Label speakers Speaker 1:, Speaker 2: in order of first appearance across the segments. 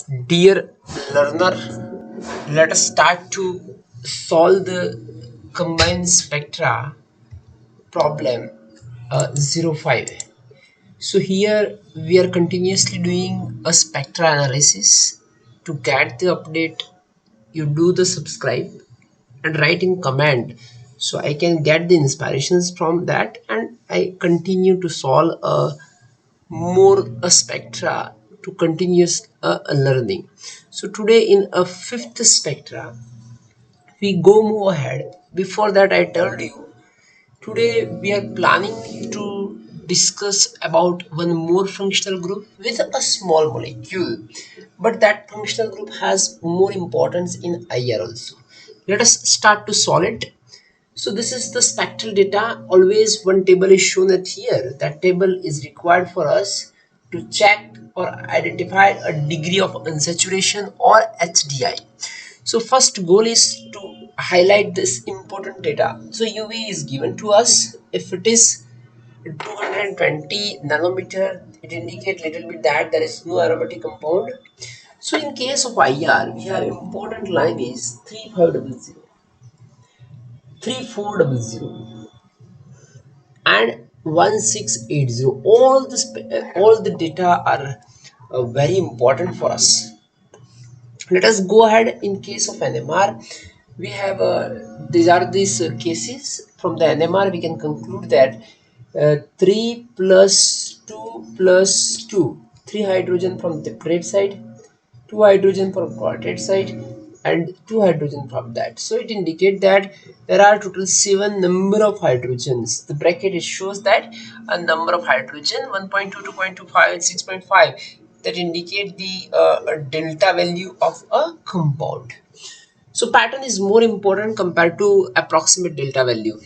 Speaker 1: Dear learner, let us start to solve the combined spectra problem 05. So here we are continuously doing a spectra analysis. To get the update, you do the subscribe and write in comment so I can get the inspirations from that and I continue to solve more a spectra to continuous learning. So today in a fifth spectra, we go move ahead. Before that, I told you today we are planning to discuss about one more functional group with a small molecule, but that functional group has more importance in IR also. Let us start to solve it. So this is the spectral data. Always one table is shown at here. That table is required for us to check or identify a degree of unsaturation or HDI. So first goal is to highlight this important data. So UV is given to us. If it is 220 nanometer, it indicates little bit that there is no aromatic compound. So in case of IR, we have important line is 3500, 3400 and 1680. All the data are very important for us. Let us go ahead. In case of NMR, we have these cases. From the NMR we can conclude that 3 plus 2 plus 2, 3 hydrogen from the tetrate side, 2 hydrogen from quartet side and 2 hydrogen from that. So it indicates that there are total 7 number of hydrogens. The bracket it shows that a number of hydrogen 1.2, 2.25 and 6.5 that indicate the delta value of a compound. So pattern is more important compared to approximate delta value.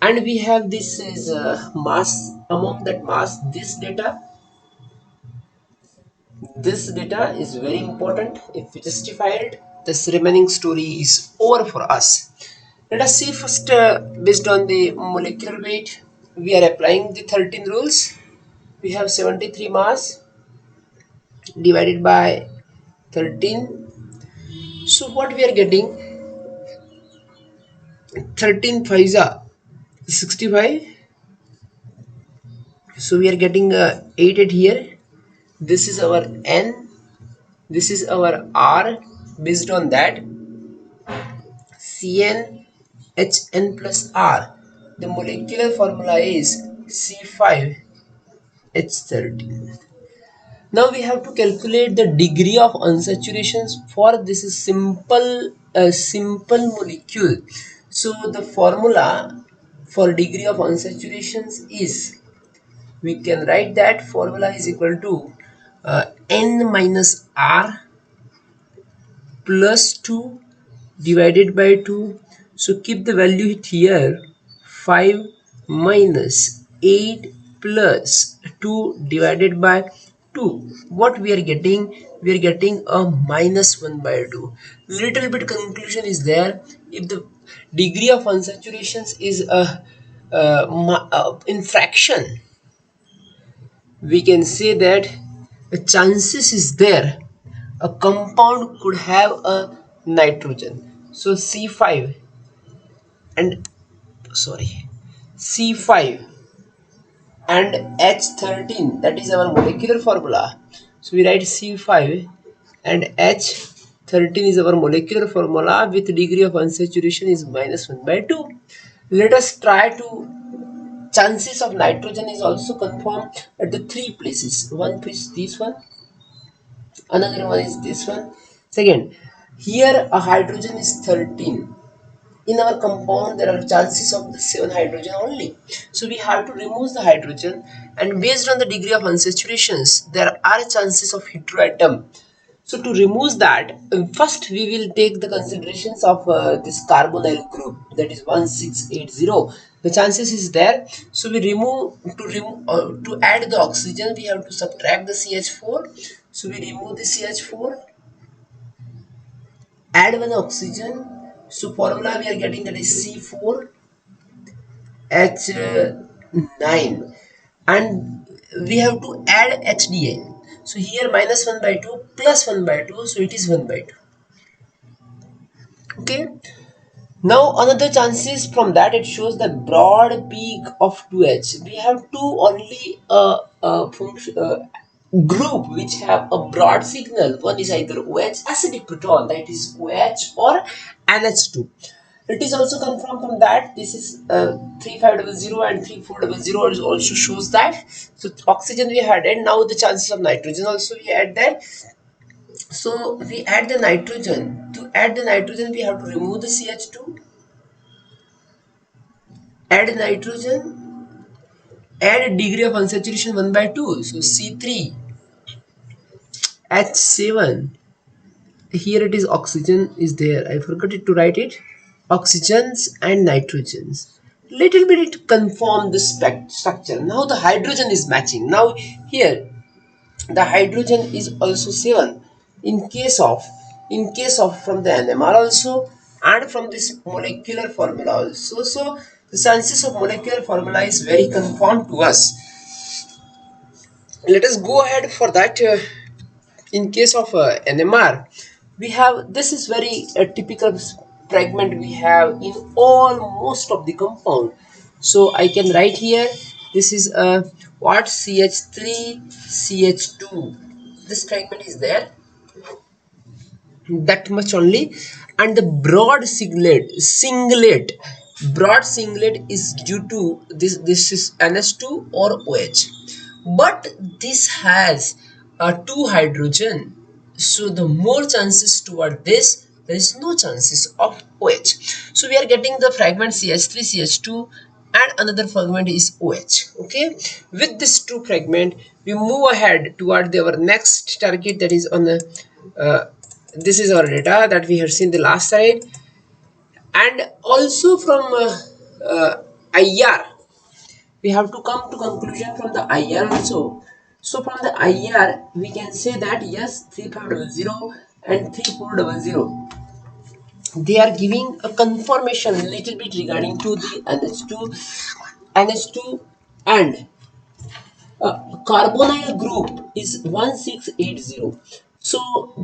Speaker 1: And we have this is mass. Among that mass, this data is very important. If we justify it, this remaining story is over for us. Let us see first, based on the molecular weight, we are applying the 13 rules. We have 73 mass divided by 13. So what we are getting, 13 5 65. So we are getting 8 at here. This is our N, this is our R. Based on that, Cn Hn plus R. The molecular formula is C5H13. Now we have to calculate the degree of unsaturation for this simple molecule. So the formula for degree of unsaturation is, we can write that formula is equal to N minus R plus 2 divided by 2. So keep the value here, 5 minus 8 plus 2 divided by 2. What we are getting? We are getting a minus 1 by 2. Little bit conclusion is there. If the degree of unsaturation is in fraction, we can say that a chances is there a compound could have a nitrogen. So C5 and C5 and H13, that is our molecular formula. So we write C5 and H13 is our molecular formula with degree of unsaturation is minus 1 by 2. Let us try to, chances of nitrogen is also confirmed at the 3 places. One is this one, another one is this one. Second, here a hydrogen is 13. In our compound there are chances of the 7 hydrogen only, so we have to remove the hydrogen, and based on the degree of unsaturations there are chances of heteroatom. So to remove that, first we will take the considerations of this carbonyl group, that is 1680. The chances is there, so we to add the oxygen we have to subtract the CH4. So we remove the CH4, add one oxygen. So formula we are getting, that is C4H9, and we have to add HDA. So here minus 1 by 2 plus 1 by 2, so it is 1 by 2. Okay. Now another chances from that, it shows the broad peak of 2H. We have two only group which have a broad signal. One is either OH acidic proton, that is OH, or NH2. It is also confirmed from that. This is 3500 and 3400 also shows that. So oxygen we added. Now the chances of nitrogen also we add that. So we add the nitrogen. To add the nitrogen, we have to remove the CH2, add nitrogen, add a degree of unsaturation 1 by 2. So C3, H7. Here it is oxygen is there. I forgot it to write it. Oxygens and nitrogens. Little bit it confirm the structure. Now the hydrogen is matching. Now here the hydrogen is also 7 in case of from the NMR also, and from this molecular formula also. So the chances of molecular formula is very confirmed to us. Let us go ahead for that. In case of NMR, we have, this is very typical fragment we have in most of the compound. So I can write here, this is what CH3 CH2, this fragment is there, that much only. And the broad singlet is due to this is NH2 or OH, but this has two hydrogen, so the more chances toward this, there is no chances of OH. So we are getting the fragment CH3 CH2 and another fragment is OH. Okay, with this two fragment we move ahead toward our next target, that is on the this is our data that we have seen the last slide. And also from IR we have to come to conclusion from the IR also. So from the IR we can say that yes, 3500 and 3400, they are giving a confirmation little bit regarding to the NH2 and carbonyl group is 1680. So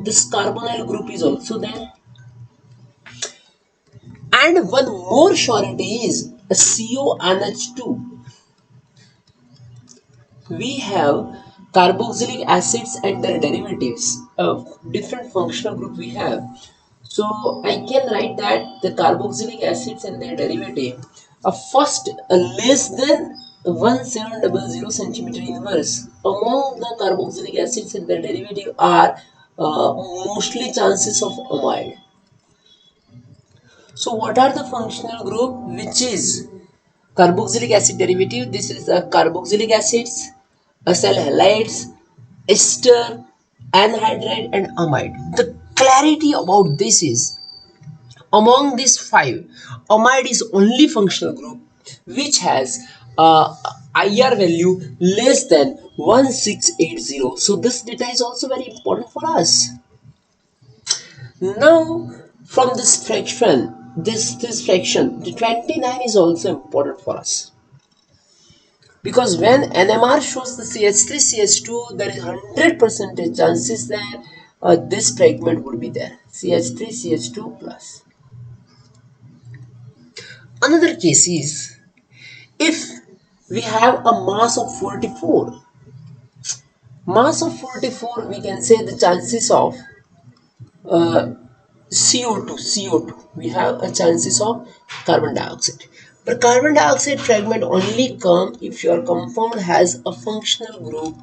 Speaker 1: this carbonyl group is also there. And one more surety is CONH2. We have carboxylic acids and their derivatives. Different functional group we have. So I can write that the carboxylic acids and their derivative are first less than 1700 centimeter inverse. Among the carboxylic acids and their derivative are mostly chances of amide. So what are the functional group which is carboxylic acid derivative? This is the carboxylic acids, acyl halides, ester, anhydride and amide. The clarity about this is among these five, amide is only functional group which has IR value less than 1680. So this data is also very important for us. Now from this fraction, the 29 is also important for us, because when NMR shows the CH3 CH2, there is 100% chances that this fragment would be there, CH3 CH2 plus. Another case is if we have a mass of 44, we can say the chances of uh, CO2, we have a chances of carbon dioxide. But carbon dioxide fragment only come if your compound has a functional group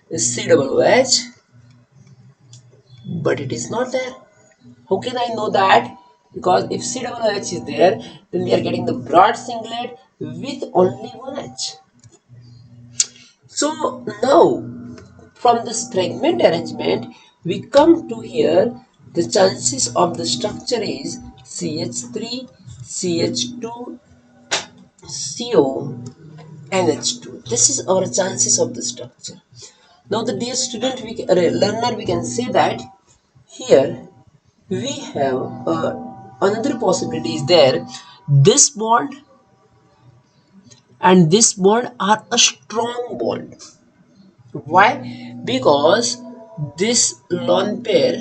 Speaker 1: COOH, but it is not there. How can I know that? Because if COOH is there, then we are getting the broad singlet with only one H. So now from this fragment arrangement, we come to here, the chances of the structure is CH3, CH2, CO, NH2. This is our chances of the structure. Now the dear student, learner, we can say that here we have another possibility is there. This bond and this bond are a strong bond. Why? because this lone pair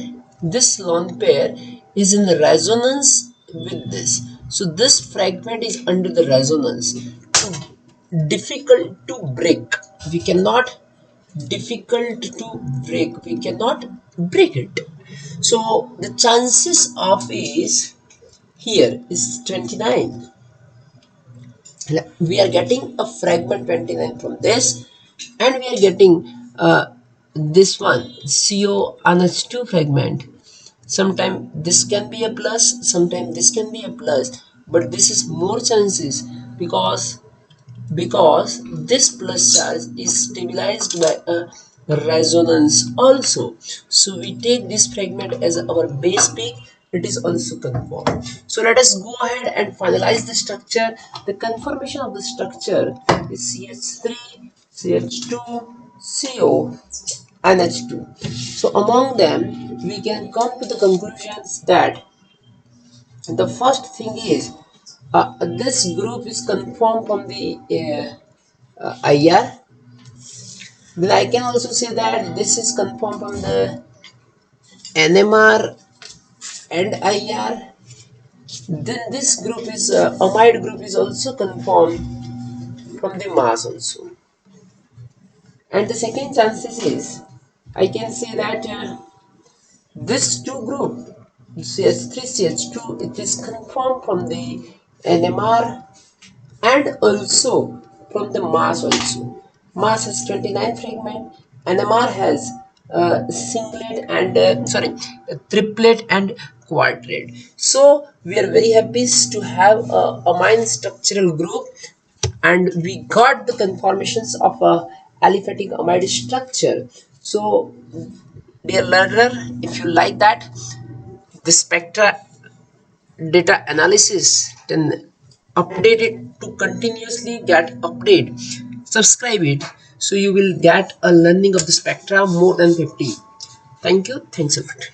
Speaker 1: is in resonance with this. So this fragment is under the resonance, difficult to break. We cannot difficult to break, we cannot break it. So the chances of is here is 29. We are getting a fragment 29 from this, and we are getting this one CO2 fragment. Sometimes this can be a plus, sometimes this can be a plus, but this is more chances because this plus charge is stabilized by a resonance also. So we take this fragment as our base peak, it is also conformed. So let us go ahead and finalize the structure. The conformation of the structure is CH3, CH2, CO, and H2. So among them we can come to the conclusions that the first thing is this group is conformed from the IR. Then I can also say that this is conformed from the NMR and IR. Then this group is amide group is also conformed from the mass also. And the second chances is I can say that this two group CH3 CH2 it is conformed from the NMR and also from the mass also. Mass has 29 fragment, NMR has singlet and triplet and quadruplet. So we are very happy to have a amine structural group, and we got the conformations of a aliphatic amide structure. So dear learner, if you like that the spectra data analysis, then update it to continuously get update, subscribe it, so you will get a learning of the spectra more than 50. Thank you, thanks a lot.